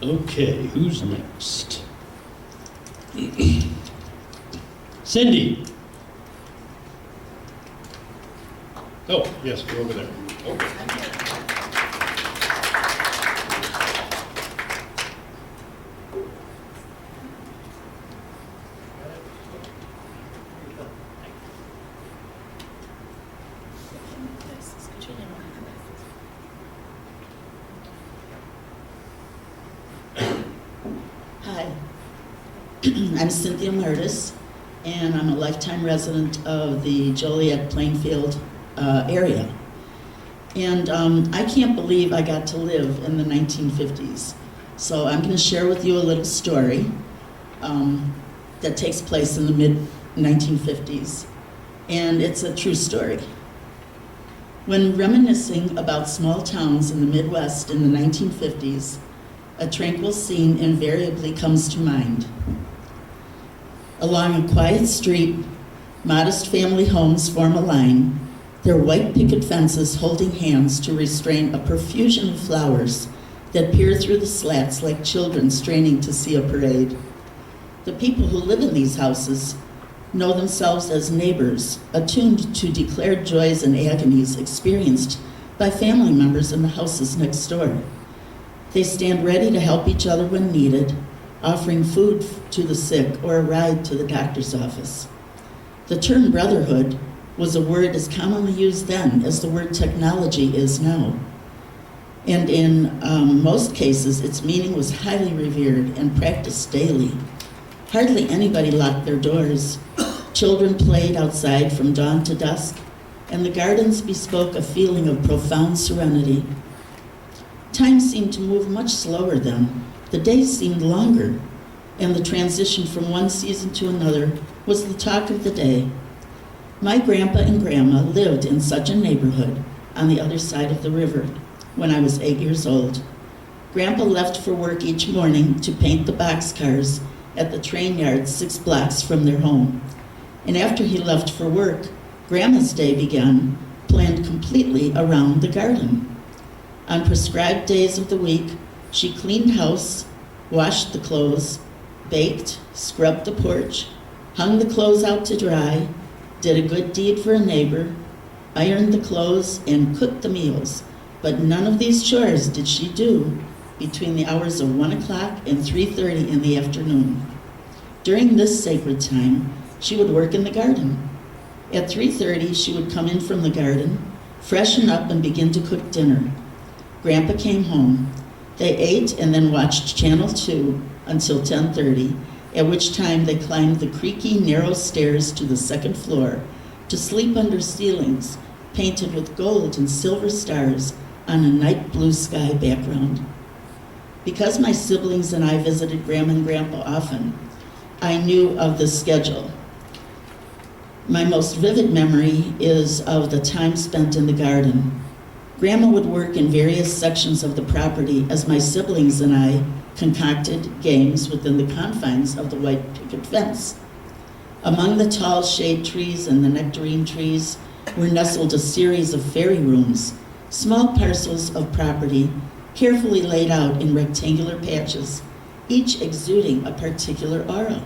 Okay, who's next? Cindy. Oh, yes, go over there. Oh. Hi, I'm Cynthia Martis, and I'm a lifetime resident of the Joliet Plainfield area. And I can't believe I got to live in the 1950s. So I'm going to share with you a little story that takes place in the mid-1950s. And it's a true story. When reminiscing about small towns in the Midwest in the 1950s, a tranquil scene invariably comes to mind. Along a quiet street, modest family homes form a line, their white picket fences holding hands to restrain a profusion of flowers that peer through the slats like children straining to see a parade. The people who live in these houses know themselves as neighbors, attuned to declared joys and agonies experienced by family members in the houses next door. They stand ready to help each other when needed, offering food to the sick or a ride to the doctor's office. The term brotherhood was a word as commonly used then as the word technology is now. And in most cases, its meaning was highly revered and practiced daily. Hardly anybody locked their doors. Children played outside from dawn to dusk, and the gardens bespoke a feeling of profound serenity. Time seemed to move much slower then. The days seemed longer, and the transition from one season to another was the talk of the day. My grandpa and grandma lived in such a neighborhood on the other side of the river when I was 8 years old. Grandpa left for work each morning to paint the boxcars at the train yard 6 blocks from their home. And after he left for work, Grandma's day began, planned completely around the garden. On prescribed days of the week, she cleaned house, washed the clothes, baked, scrubbed the porch, hung the clothes out to dry, did a good deed for a neighbor, ironed the clothes, and cooked the meals. But none of these chores did she do between the hours of 1 o'clock and 3:30 in the afternoon. During this sacred time, she would work in the garden. At 3:30, she would come in from the garden, freshen up, and begin to cook dinner. Grandpa came home. They ate and then watched Channel 2 until 10:30, at which time they climbed the creaky, narrow stairs to the second floor to sleep under ceilings painted with gold and silver stars on a night blue sky background. Because my siblings and I visited Grandma and Grandpa often, I knew of the schedule. My most vivid memory is of the time spent in the garden. Grandma would work in various sections of the property as my siblings and I concocted games within the confines of the white picket fence. Among the tall shade trees and the nectarine trees were nestled a series of fairy rooms, small parcels of property carefully laid out in rectangular patches, each exuding a particular aura.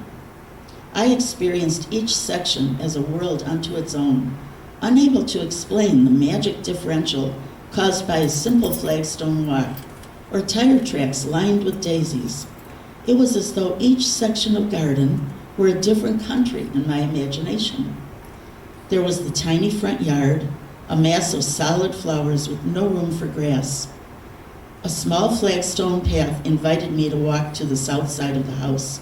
I experienced each section as a world unto its own, unable to explain the magic differential caused by a simple flagstone walk or tire tracks lined with daisies. It was as though each section of garden were a different country in my imagination. There was the tiny front yard, a mass of solid flowers with no room for grass. A small flagstone path invited me to walk to the south side of the house,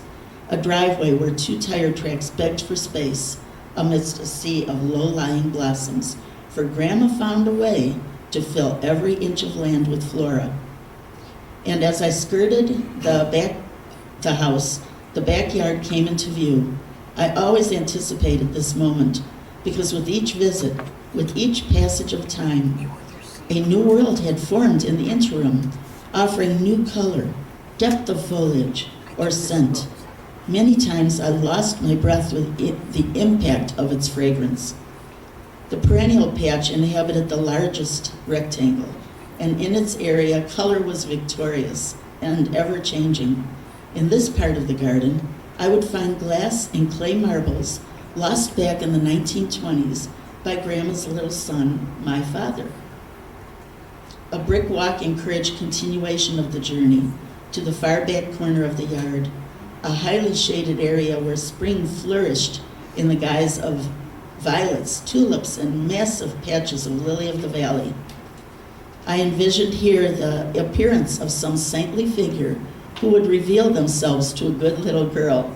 a driveway where 2 tire tracks begged for space amidst a sea of low-lying blossoms, for Grandma found a way to fill every inch of land with flora. And as I skirted the house, the backyard came into view. I always anticipated this moment, because with each visit, with each passage of time, a new world had formed in the interim, offering new color, depth of foliage, or scent. Many times I lost my breath with the impact of its fragrance. The perennial patch inhabited the largest rectangle, and in its area, color was victorious, and ever-changing. In this part of the garden, I would find glass and clay marbles lost back in the 1920s by Grandma's little son, my father. A brick walk encouraged continuation of the journey to the far back corner of the yard, a highly shaded area where spring flourished in the guise of violets, tulips, and massive patches of lily of the valley. I envisioned here the appearance of some saintly figure who would reveal themselves to a good little girl,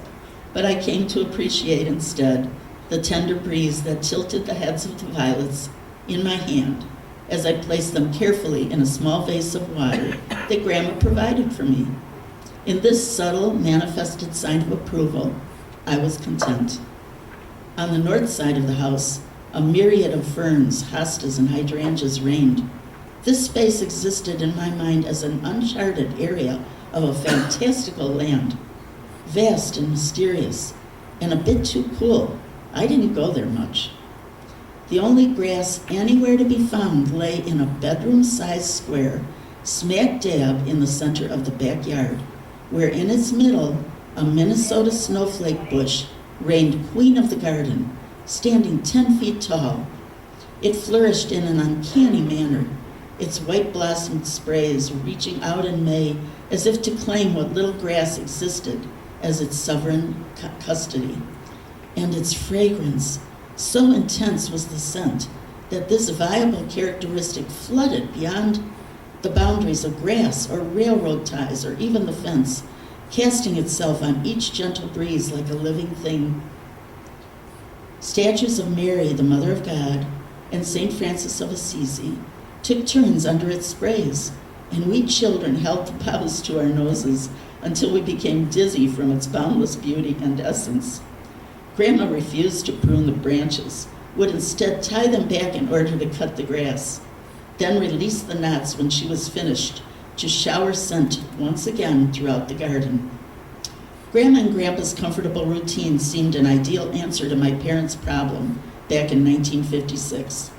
but I came to appreciate instead the tender breeze that tilted the heads of the violets in my hand as I placed them carefully in a small vase of water that Grandma provided for me. In this subtle, manifested sign of approval, I was content. On the north side of the house, a myriad of ferns, hostas, and hydrangeas reigned. This space existed in my mind as an uncharted area of a fantastical land, vast and mysterious, and a bit too cool. I didn't go there much. The only grass anywhere to be found lay in a bedroom-sized square, smack dab in the center of the backyard, where in its middle, a Minnesota snowflake bush reigned queen of the garden, standing 10 feet tall. It flourished in an uncanny manner, its white-blossomed sprays reaching out in May as if to claim what little grass existed as its sovereign custody. And its fragrance, so intense was the scent that this viable characteristic flooded beyond the boundaries of grass or railroad ties or even the fence, casting itself on each gentle breeze like a living thing. Statues of Mary, the Mother of God, and St. Francis of Assisi took turns under its sprays, and we children held the boughs to our noses until we became dizzy from its boundless beauty and essence. Grandma refused to prune the branches, would instead tie them back in order to cut the grass, then release the knots when she was finished to shower scent once again throughout the garden. Grandma and Grandpa's comfortable routine seemed an ideal answer to my parents' problem back in 1956.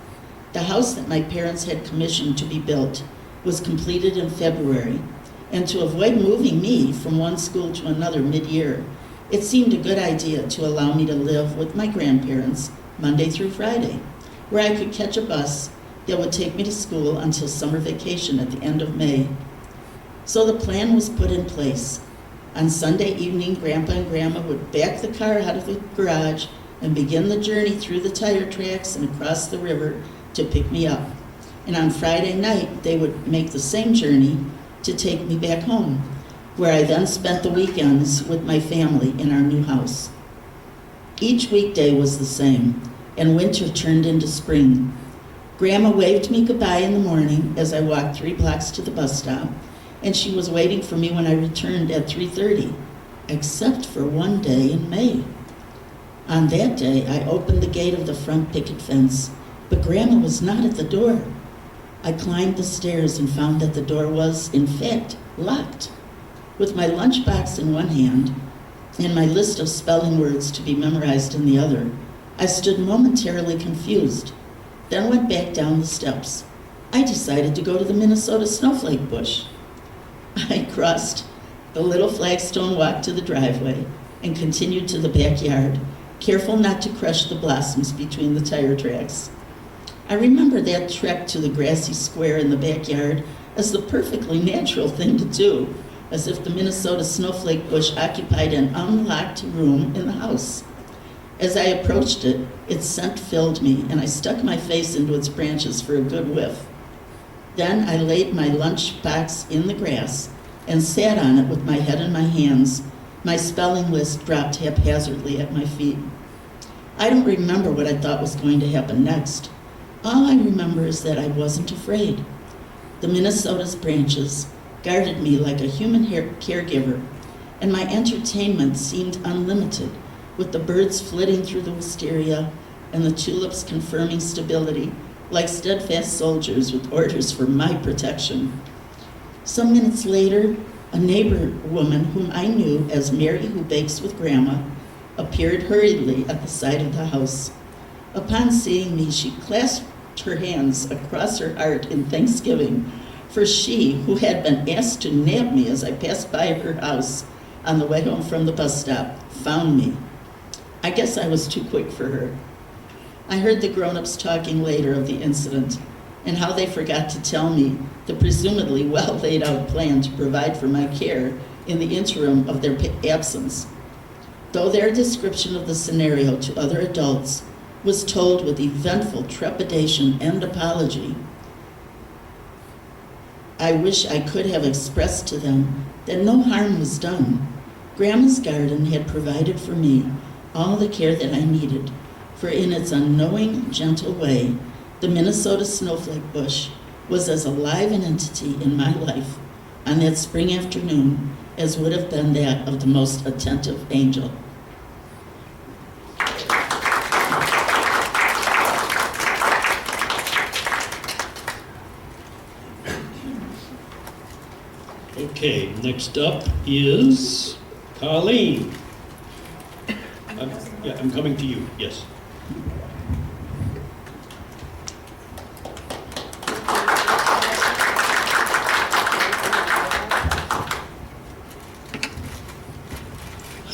The house that my parents had commissioned to be built was completed in February, and to avoid moving me from one school to another mid-year, it seemed a good idea to allow me to live with my grandparents Monday through Friday, where I could catch a bus that would take me to school until summer vacation at the end of May. So the plan was put in place. On Sunday evening, Grandpa and Grandma would back the car out of the garage and begin the journey through the tire tracks and across the river to pick me up. And on Friday night, they would make the same journey to take me back home, where I then spent the weekends with my family in our new house. Each weekday was the same, and winter turned into spring. Grandma waved me goodbye in the morning as I walked 3 blocks to the bus stop, and she was waiting for me when I returned at 3:30, except for one day in May. On that day, I opened the gate of the front picket fence, but Grandma was not at the door. I climbed the stairs and found that the door was, in fact, locked. With my lunchbox in one hand and my list of spelling words to be memorized in the other, I stood momentarily confused, then went back down the steps. I decided to go to the Minnesota snowflake bush. I crossed the little flagstone walk to the driveway and continued to the backyard, careful not to crush the blossoms between the tire tracks. I remember that trek to the grassy square in the backyard as the perfectly natural thing to do, as if the Minnesota snowflake bush occupied an unlocked room in the house. As I approached it, its scent filled me, and I stuck my face into its branches for a good whiff. Then I laid my lunch box in the grass and sat on it with my head in my hands, my spelling list dropped haphazardly at my feet. I don't remember what I thought was going to happen next. All I remember is that I wasn't afraid. The Minnesota's branches guarded me like a human caregiver, and my entertainment seemed unlimited, with the birds flitting through the wisteria and the tulips confirming stability like steadfast soldiers with orders for my protection. Some minutes later, a neighbor woman whom I knew as Mary Who Bakes with Grandma appeared hurriedly at the side of the house. Upon seeing me, she clasped her hands across her heart in thanksgiving for she, who had been asked to nab me as I passed by her house on the way home from the bus stop, found me. I guess I was too quick for her. I heard the grown-ups talking later of the incident and how they forgot to tell me the presumably well-laid-out plan to provide for my care in the interim of their absence. Though their description of the scenario to other adults was told with eventful trepidation and apology, I wish I could have expressed to them that no harm was done. Grandma's garden had provided for me all the care that I needed, for in its unknowing, gentle way, the Minnesota snowflake bush was as alive an entity in my life on that spring afternoon as would have been that of the most attentive angel. Okay, next up is Colleen. I'm coming to you, yes.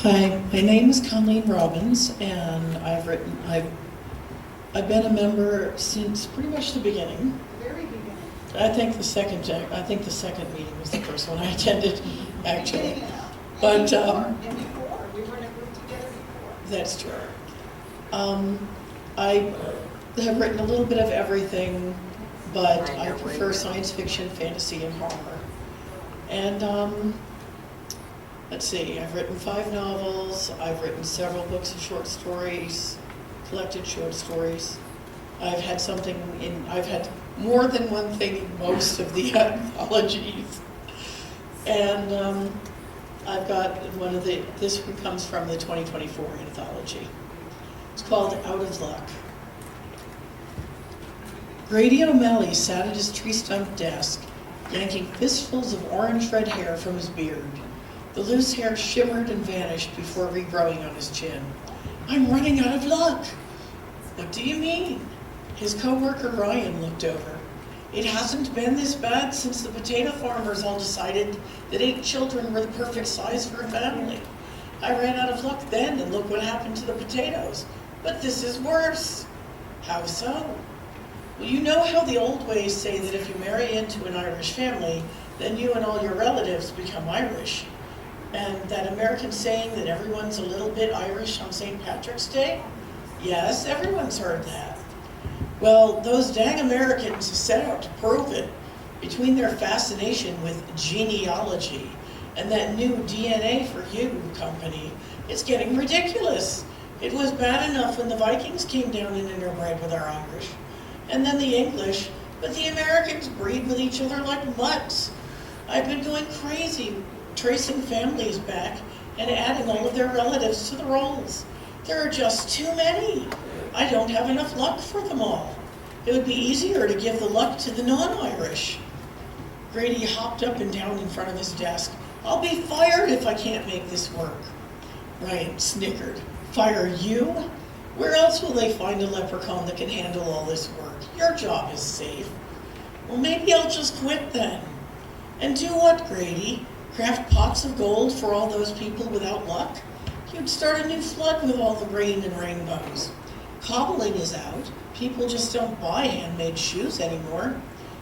Hi, my name is Colleen Robbins, and I've been a member since pretty much the beginning. Very beginning. I think the second meeting was the first one I attended, actually. But Before, we were in a group together before. that's true. I have written a little bit of everything, but I prefer science fiction, fantasy, and horror. And let's see, I've written 5 novels, I've written several books of short stories, collected short stories. I've had more than one thing in most of the anthologies. And I've got this one comes from the 2024 anthology. It's called Out of Luck. Grady O'Malley sat at his tree stump desk, yanking fistfuls of orange red hair from his beard. The loose hair shimmered and vanished before regrowing on his chin. I'm running out of luck. What do you mean? His co-worker Ryan looked over. It hasn't been this bad since the potato farmers all decided that 8 children were the perfect size for a family. I ran out of luck then, and look what happened to the potatoes. But this is worse. How so? Well, you know how the old ways say that if you marry into an Irish family, then you and all your relatives become Irish. And that American saying that everyone's a little bit Irish on St. Patrick's Day? Yes, everyone's heard that. Well, those dang Americans set out to prove it between their fascination with genealogy and that new DNA for you company. It's getting ridiculous. It was bad enough when the Vikings came down and interbred with our Irish, and then the English, but the Americans breed with each other like mutts. I've been going crazy tracing families back and adding all of their relatives to the rolls. There are just too many. I don't have enough luck for them all. It would be easier to give the luck to the non-Irish. Grady hopped up and down in front of his desk. I'll be fired if I can't make this work. Ryan snickered. Fire you? Where else will they find a leprechaun that can handle all this work? Your job is safe. Well, maybe I'll just quit then. And do what, Grady? Craft pots of gold for all those people without luck? You'd start a new flood with all the rain and rainbows. Cobbling is out. People just don't buy handmade shoes anymore,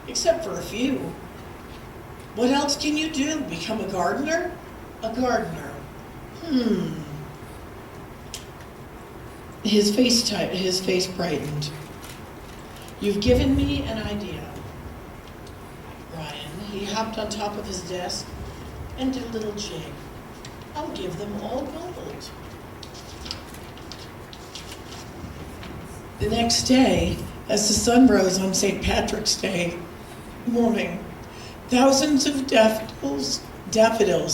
except for a few. What else can you do? Become a gardener? A gardener. His face brightened. You've given me an idea. Ryan, he hopped on top of his desk and did a little jig. I'll give them all gold. The next day, as the sun rose on St. Patrick's Day morning, thousands of daffodils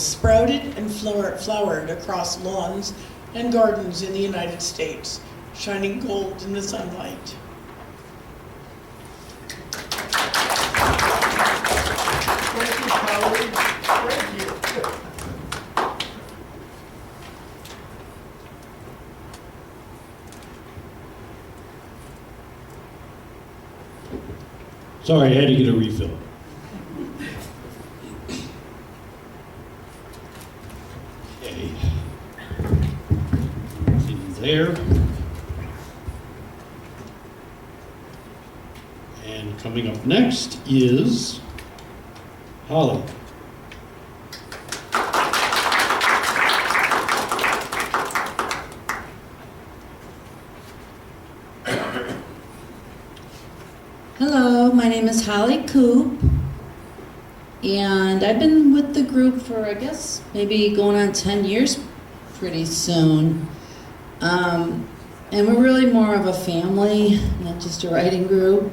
sprouted and flowered across lawns and gardens in the United States, shining gold in the sunlight. Thank you, Colleen. Thank you. Sorry, I had to get a refill. hair. And coming up next is Holly. Hello, my name is Holly Coop, and I've been with the group for, I guess, maybe going on 10 years pretty soon. And we're really more of a family, not just a writing group.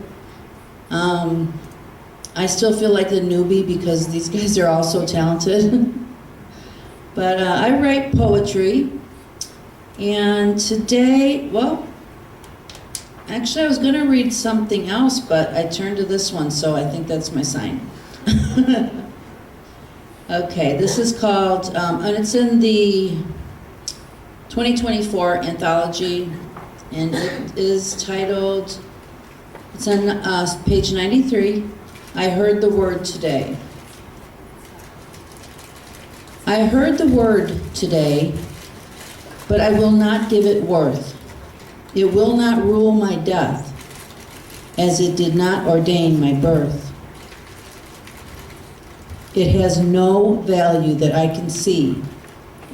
I still feel like the newbie because these guys are all so talented. But I write poetry, and today, well, actually, I was going to read something else, but I turned to this one, so I think that's my sign. Okay, this is called, and it's in the 2024 anthology, and it is titled, it's on page 93, I Heard the Word Today. I heard the word today, but I will not give it worth. It will not rule my death, as it did not ordain my birth. It has no value that I can see,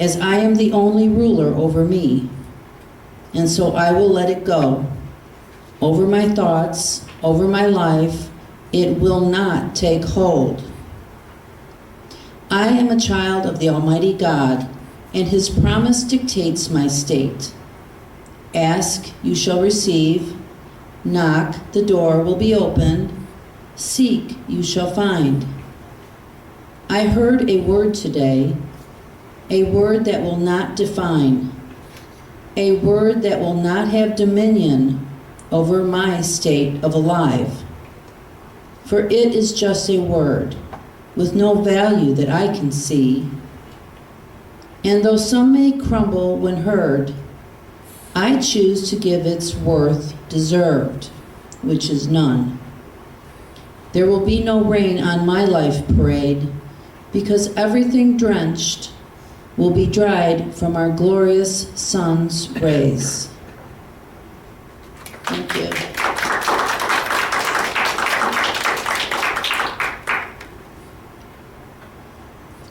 as I am the only ruler over me. And so I will let it go. Over my thoughts, over my life, it will not take hold. I am a child of the Almighty God, and His promise dictates my state. Ask, you shall receive. Knock, the door will be opened. Seek, you shall find. I heard a word today, a word that will not define, a word that will not have dominion over my state of alive. For it is just a word, with no value that I can see. And though some may crumble when heard, I choose to give its worth deserved, which is none. There will be no rain on my life parade, because everything drenched will be dried from our glorious sun's rays. Thank you.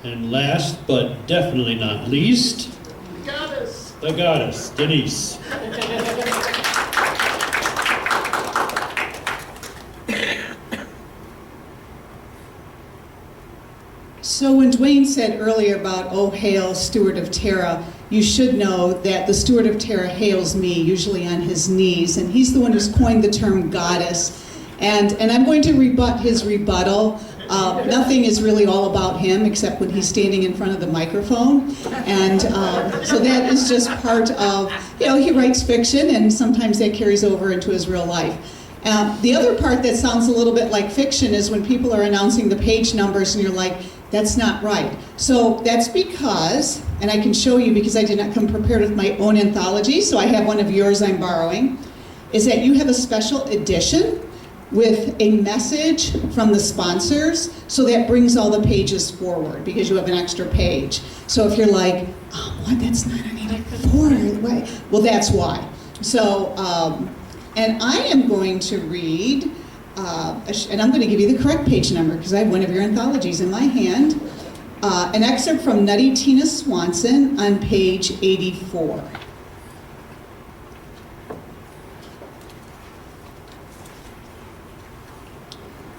And last but definitely not least, the goddess, Denise. So when Dwayne said earlier about, oh, hail, Steward of Terra, you should know that the Steward of Terra hails me, usually on his knees, and he's the one who's coined the term goddess. And I'm going to rebut his rebuttal. Nothing is really all about him except when he's standing in front of the microphone. And so that is just part of, he writes fiction, and sometimes that carries over into his real life. The other part that sounds a little bit like fiction is when people are announcing the page numbers and you're like, that's not right. So that's because, and I can show you because I did not come prepared with my own anthology, so I have one of yours I'm borrowing, is that you have a special edition with a message from the sponsors, so that brings all the pages forward because you have an extra page. So if you're like, oh, what, that's not on 84, right? Well, that's why. So, and I am going to read, and I'm going to give you the correct page number because I have one of your anthologies in my hand, an excerpt from Nutty Tina Swanson on page 84.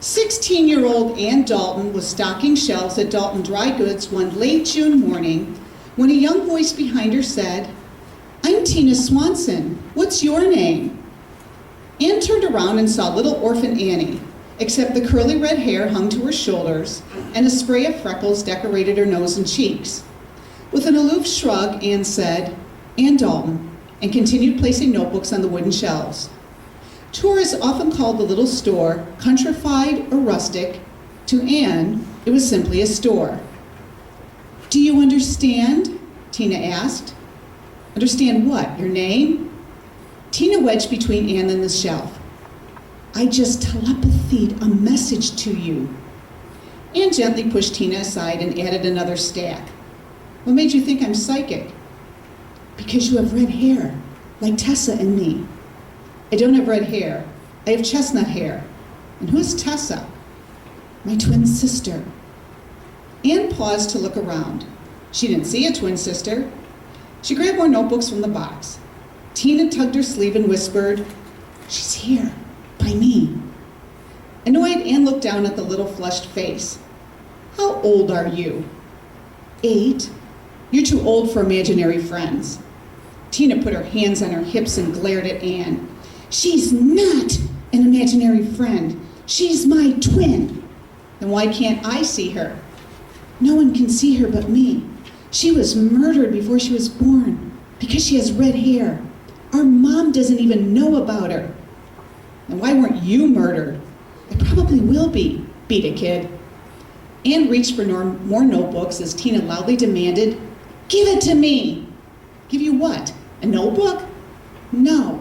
"16-year-old Ann Dalton was stocking shelves at Dalton Dry Goods one late June morning when a young voice behind her said, 'I'm Tina Swanson. What's your name?' Ann turned around and saw little orphan Annie, except the curly red hair hung to her shoulders and a spray of freckles decorated her nose and cheeks. With an aloof shrug, Ann said, 'Ann Dalton,' and continued placing notebooks on the wooden shelves. Tourists often called the little store countrified or rustic. To Ann, it was simply a store. 'Do you understand?' Tina asked. 'Understand what? Your name?' Tina wedged between Ann and the shelf. 'I just telepathied a message to you.' Ann gently pushed Tina aside and added another stack. 'What made you think I'm psychic?' 'Because you have red hair. like Tessa and me. I don't have red hair. I have chestnut hair. And who's Tessa? My twin sister. Anne paused to look around. She didn't see a twin sister. She grabbed more notebooks from the box. Tina tugged her sleeve and whispered, "She's here, by me." Annoyed, Anne looked down at the little flushed face. "How old are you?" 8. You're too old for imaginary friends. Tina put her hands on her hips and glared at Anne. "She's not an imaginary friend. She's my twin." "Then why can't I see her?" "No one can see her but me. She was murdered before she was born because she has red hair. Our mom doesn't even know about her." "Then why weren't you murdered?" "I probably will be. Beat it, kid." Anne reached for more notebooks as Tina loudly demanded, "Give it to me." "Give you what? A notebook?" "No."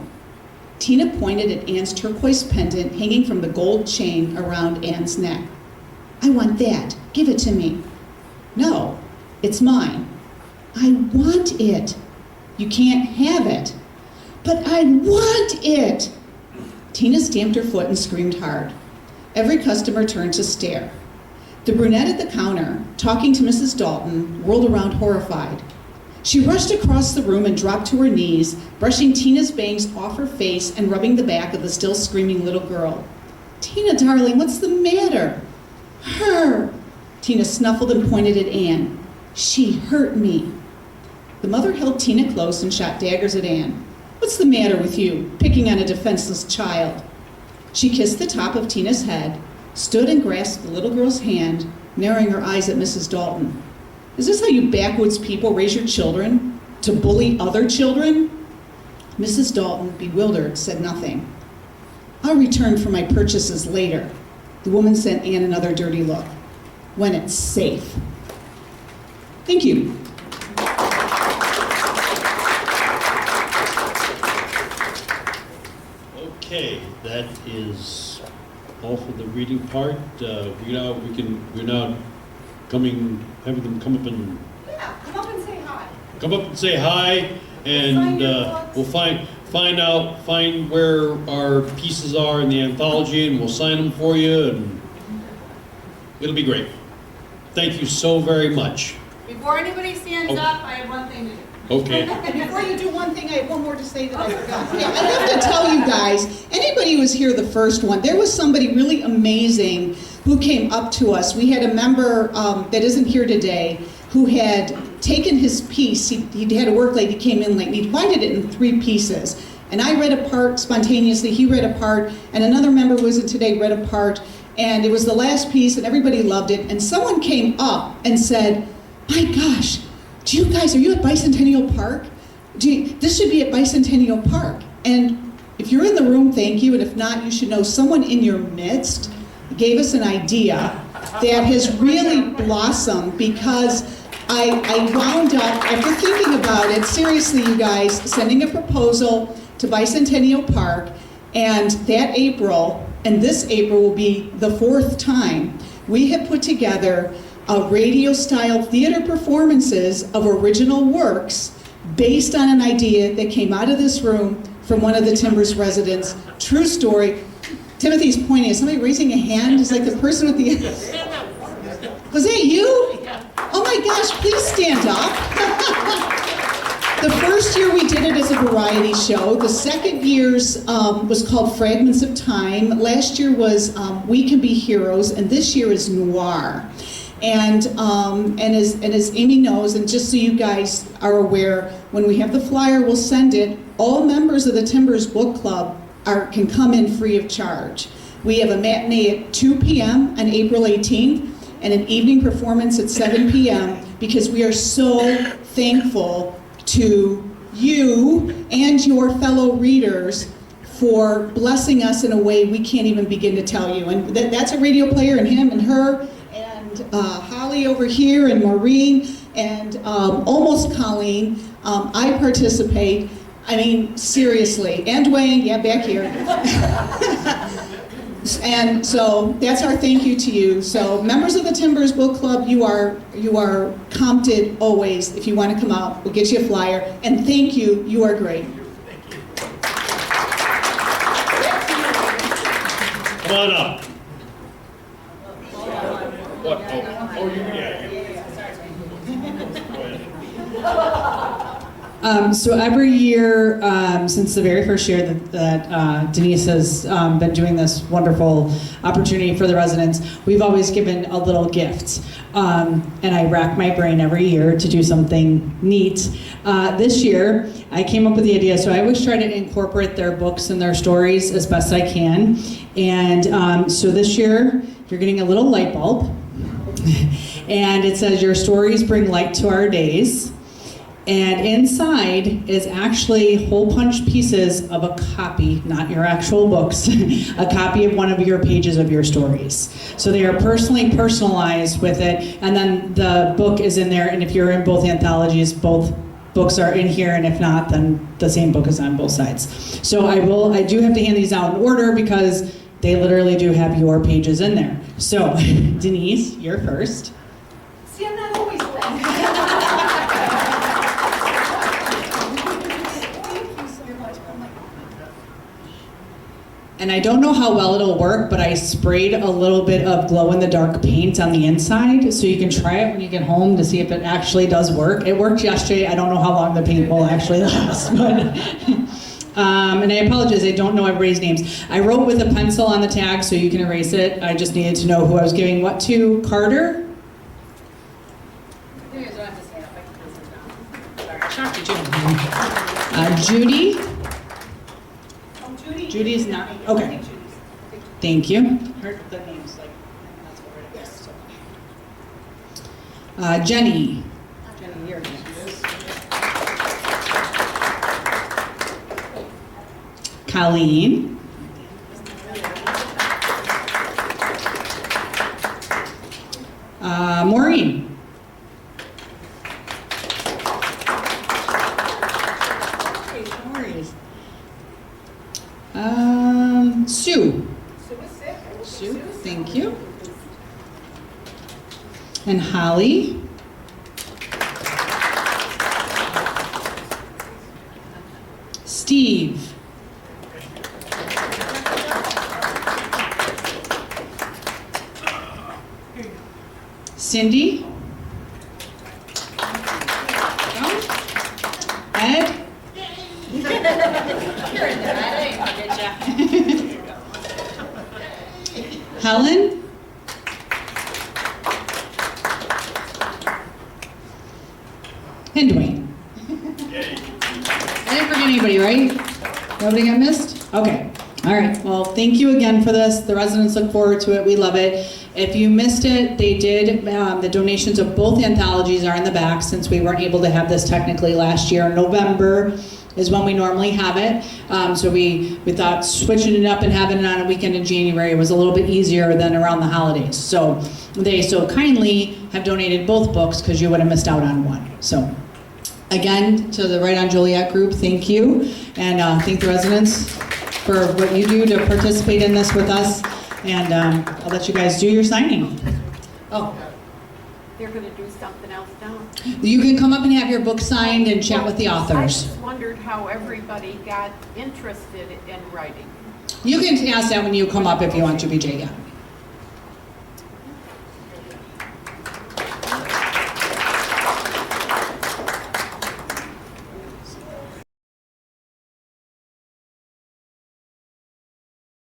Tina pointed at Anne's turquoise pendant hanging from the gold chain around Anne's neck. "I want that. Give it to me." "No, it's mine." "I want it." "You can't have it." "But I want it." Tina stamped her foot and screamed hard. Every customer turned to stare. The brunette at the counter, talking to Mrs. Dalton, whirled around horrified. She rushed across the room and dropped to her knees, brushing Tina's bangs off her face and rubbing the back of the still screaming little girl. "Tina, darling, what's the matter?" "Her." Tina snuffled and pointed at Anne. "She hurt me." The mother held Tina close and shot daggers at Anne. "What's the matter with you, picking on a defenseless child?" She kissed the top of Tina's head, stood and grasped the little girl's hand, narrowing her eyes at Mrs. Dalton. "Is this how you backwoods people raise your children? To bully other children?" Mrs. Dalton, bewildered, said nothing. "I'll return for my purchases later." The woman sent Anne another dirty look. "When it's safe." Thank you. Okay, that is all for the reading part. We're now having them come up and Yeah, come up and say hi. and Sign your books. we'll find where our pieces are in the anthology, and we'll sign them for you, and it'll be great. Thank you so very much. Before anybody stands Oh. up, I have one thing to do. Okay. And before you do one thing, I have one more to say that I forgot. Yeah, I have to tell you guys, anybody who was here the first one, there was somebody really amazing who came up to us. We had a member that isn't here today who had taken his piece. He had a work late, he came in late, and he divided it in 3 pieces. And I read a part spontaneously, he read a part, and another member who isn't today read a part. And it was the last piece, and everybody loved it. And someone came up and said, "My gosh, are you at Bicentennial Park? This should be at Bicentennial Park." And if you're in the room, thank you. And if not, you should know someone in your midst gave us an idea that has really blossomed, because I wound up, after thinking about it, seriously, you guys, sending a proposal to Bicentennial Park. And that April, and this April will be the 4th time, we have put together radio-style theater performances of original works based on an idea that came out of this room from one of the Timbers residents. True story. Timothy's pointing. Is somebody raising a hand? Is like the person with the... Was that you? Oh my gosh, please stand up. The first year we did it as a variety show. The second year's was called Fragments of Time. Last year was We Can Be Heroes, and this year is Noir. And as Amy knows, and just so you guys are aware, when we have the flyer, we'll send it. All members of the Timbers Book Club can come in free of charge. We have a matinee at 2 p.m. on April 18th and an evening performance at 7 p.m. because we are so thankful to you and your fellow readers for blessing us in a way we can't even begin to tell you. And that's a radio player, and him and her, and Holly over here, and Maureen, and almost Colleen. I participate. I mean, seriously. And Dwayne, yeah, back here. And so that's our thank you to you. So members of the Timbers Book Club, you are comped always. If you want to come out, we'll get you a flyer. And thank you. You are great. Thank you. Come on up. What? Oh, you, yeah. Go ahead. So every year, since the very first year that Denise has been doing this wonderful opportunity for the residents, we've always given a little gift. And I rack my brain every year to do something neat. This year, I came up with the idea, so I always try to incorporate their books and their stories as best I can. And so this year, you're getting a little light bulb. And it says, "Your stories bring light to our days." And inside is actually hole punch pieces of a copy, not your actual books, a copy of one of your pages of your stories. So they are personally personalized with it, and then the book is in there, and if you're in both anthologies, both books are in here, and if not, then the same book is on both sides. So I do have to hand these out in order because they literally do have your pages in there. So Denise, you're first. See, I'm not always late. And I don't know how well it'll work, but I sprayed a little bit of glow-in-the-dark paint on the inside, so you can try it when you get home to see if it actually does work. It worked yesterday. I don't know how long the paint will actually last, but and I apologize, I don't know everybody's names. I wrote with a pencil on the tag, so you can erase it. I just needed to know who I was giving what to. Carter? Judy? Judy's not, okay. Thank you. Her, the name's like, that's what it is. So. Jenny. Jenny, you're next. Colleen. Maureen. Sue. Sue, thank you. And Holly. Steve. Cindy. Ed. Helen? And Dwayne. I didn't forget anybody, right? Nobody got missed? Okay. All right. Well, thank you again for this. The residents look forward to it. We love it. If you missed it, they did. The donations of both anthologies are in the back since we weren't able to have this technically last year. November is when we normally have it. So we thought switching it up and having it on a weekend in January was a little bit easier than around the holidays. So they so kindly have donated both books because you would have missed out on one. So again, to the WriteOn Joliet group, thank you. And thank the residents for what you do to participate in this with us. And I'll let you guys do your signing. Oh. They're going to do something else now. You can come up and have your book signed and chat with the I authors. just wondered how everybody got interested in writing. You can ask that when you come up if you want to, BJ, yeah.